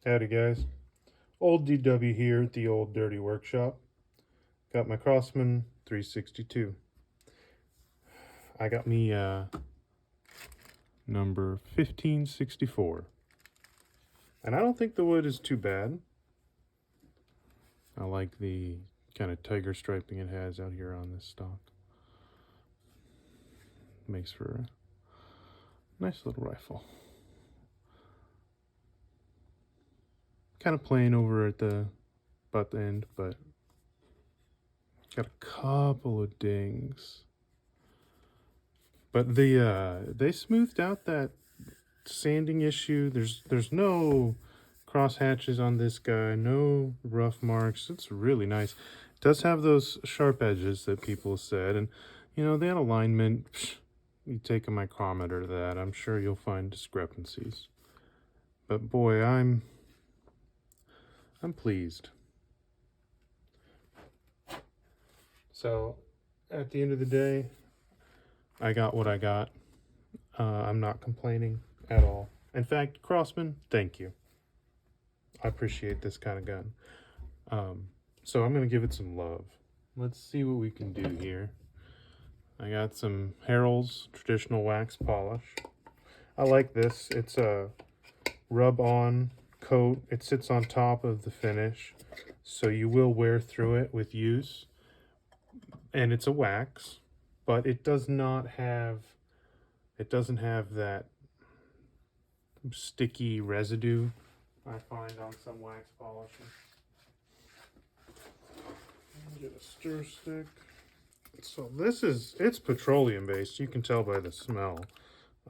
Howdy guys, OldDW here at the Old Dirty Workshop. Got my Crosman 362. I got me number 1564. And I don't think the wood is too bad. I like the kind of tiger striping it has out here on this stock. Makes for a nice little rifle. Kind of plain over at the butt end, but got a couple of dings. But they smoothed out that sanding issue. There's no cross hatches on this guy, no rough marks. It's really nice. It does have those sharp edges that people said, and you know, that alignment, you take a micrometer to that, I'm sure you'll find discrepancies. But boy, I'm pleased. So at the end of the day, I got what I got. I'm not complaining at all. In fact, Crosman, thank you. I appreciate this kind of gun. So I'm going to give it some love. Let's see what we can do here. I got some Harrel's traditional wax polish. I like this. It's a rub-on coat. It sits on top of the finish, so you will wear through it with use. And it's a wax, but it doesn't have that sticky residue I find on some wax polishing. Get a stir stick. So it's petroleum based. You can tell by the smell.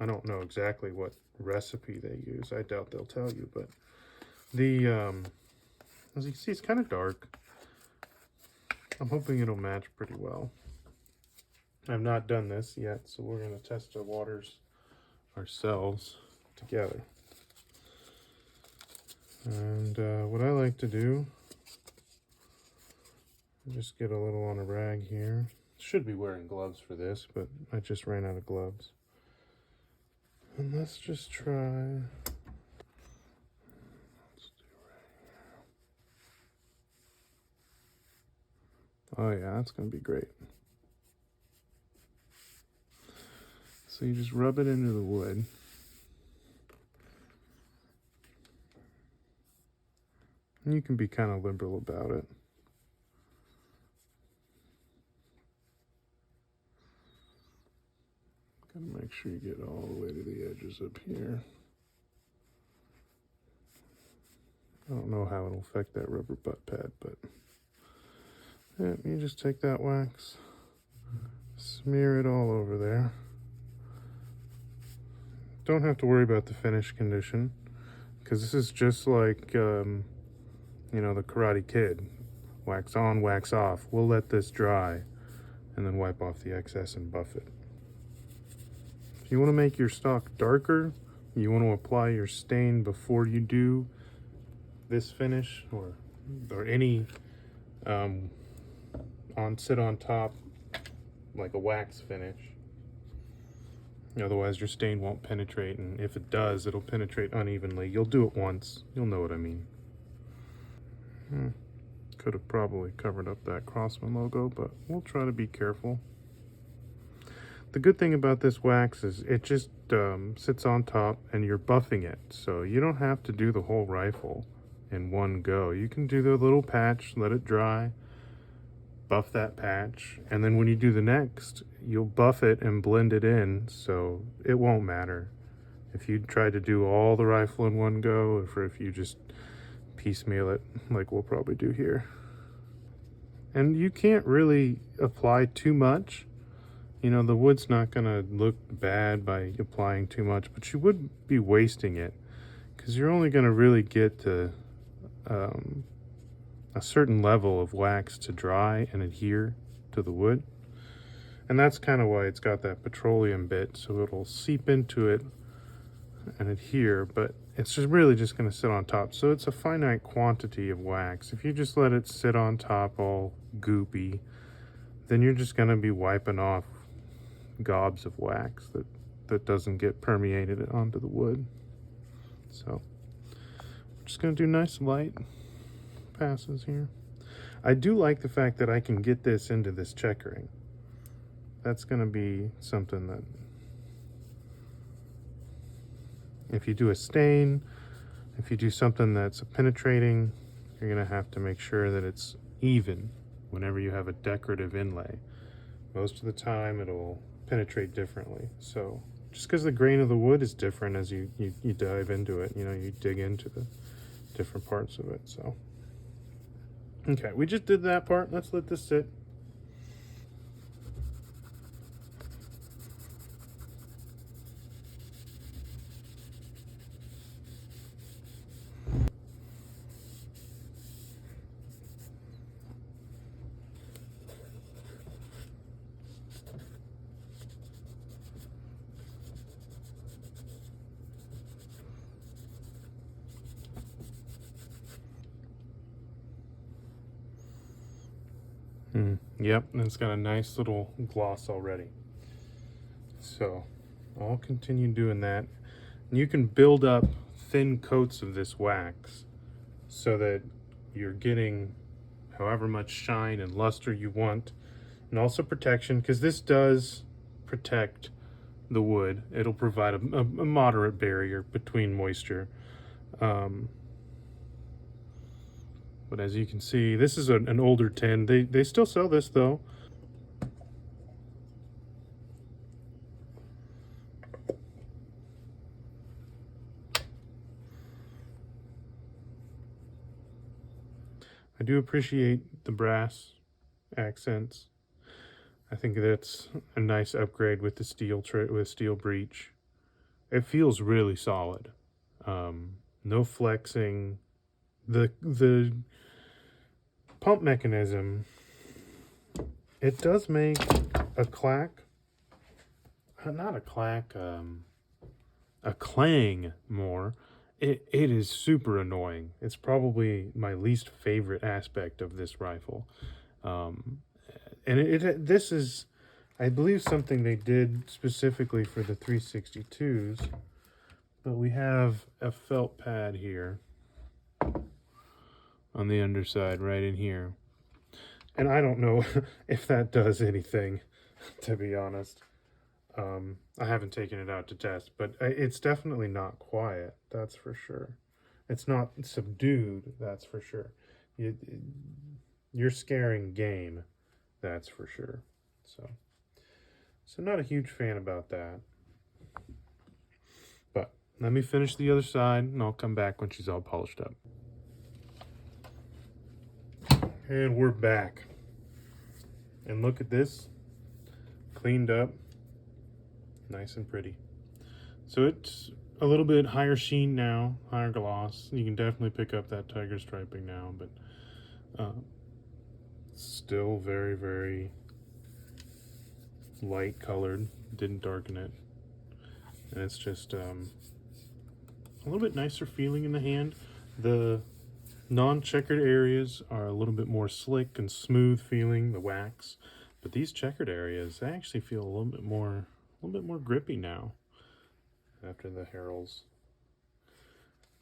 I don't know exactly what recipe they use. I doubt they'll tell you, but the as you can see, it's kind of dark. I'm hoping it'll match pretty well. I've not done this yet, so we're going to test the waters ourselves together. And what I like to do, just get a little on a rag here. Should be wearing gloves for this, but I just ran out of gloves. And let's just try. Oh yeah, that's going to be great. So you just rub it into the wood. And you can be kind of liberal about it. Gotta make sure you get all the way to the edges up here. I don't know how it'll affect that rubber butt pad, but yeah, you just take that wax, smear it all over there. Don't have to worry about the finish condition, because this is just like, you know, the Karate Kid. Wax on, wax off. We'll let this dry and then wipe off the excess and buff it. If you want to make your stock darker, you want to apply your stain before you do this finish, or any sit on top like a wax finish. Otherwise your stain won't penetrate, and if it does, it'll penetrate unevenly. You'll do it once, you'll know what I mean. Could have probably covered up that Crosman logo, but we'll try to be careful. The good thing about this wax is it just sits on top and you're buffing it, so you don't have to do the whole rifle in one go. You can do the little patch, let it dry, buff that patch, and then when you do the next, you'll buff it and blend it in, so it won't matter if you try to do all the rifle in one go, or if you just piecemeal it like we'll probably do here. And you can't really apply too much. You know, the wood's not gonna look bad by applying too much, but you would be wasting it, because you're only gonna really get to a certain level of wax to dry and adhere to the wood. And that's kind of why it's got that petroleum bit, so it'll seep into it and adhere, but it's just really just going to sit on top. So it's a finite quantity of wax. If you just let it sit on top all goopy, then you're just going to be wiping off gobs of wax that doesn't get permeated onto the wood. So Just going to do nice light passes here. I do like the fact that I can get this into this checkering. That's going to be something that, if you do a stain, if you do something that's penetrating, you're going to have to make sure that it's even whenever you have a decorative inlay. Most of the time it'll penetrate differently. So just because the grain of the wood is different as you dive into it, you dig into the different parts of it. So okay, we just did that part. Let's let this sit. Yep, and it's got a nice little gloss already. So I'll continue doing that. And you can build up thin coats of this wax so that you're getting however much shine and luster you want, and also protection, because this does protect the wood. It'll provide a moderate barrier between moisture. But as you can see, this is an older tin. They still sell this though. I do appreciate the brass accents. I think that's a nice upgrade with the steel breech. It feels really solid. No flexing. The pump mechanism, it does make a clack, not a clack, a clang more. It is super annoying. It's probably my least favorite aspect of this rifle. And this is, I believe, something they did specifically for the 362s, but we have a felt pad here on the underside right in here, and I don't know if that does anything, to be honest. I haven't taken it out to test, but it's definitely not quiet, that's for sure. It's not subdued, that's for sure. You're scaring game, that's for sure. So not a huge fan about that. But let me finish the other side and I'll come back when she's all polished up. And we're back. And look at this. Cleaned up. Nice and pretty. So it's a little bit higher sheen now, higher gloss. You can definitely pick up that tiger striping now, but still very, very light colored. Didn't darken it. And it's just a little bit nicer feeling in the hand. The non-checkered areas are a little bit more slick and smooth feeling, the wax, but these checkered areas, they actually feel a little bit more grippy now after the Harrels.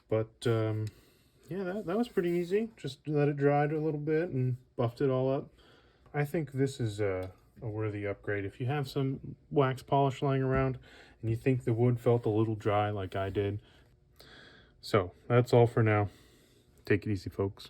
But yeah, that was pretty easy. Just let it dry a little bit and buffed it all up. I think this is a worthy upgrade. If you have some wax polish lying around and you think the wood felt a little dry like I did. So that's all for now. Take it easy, folks.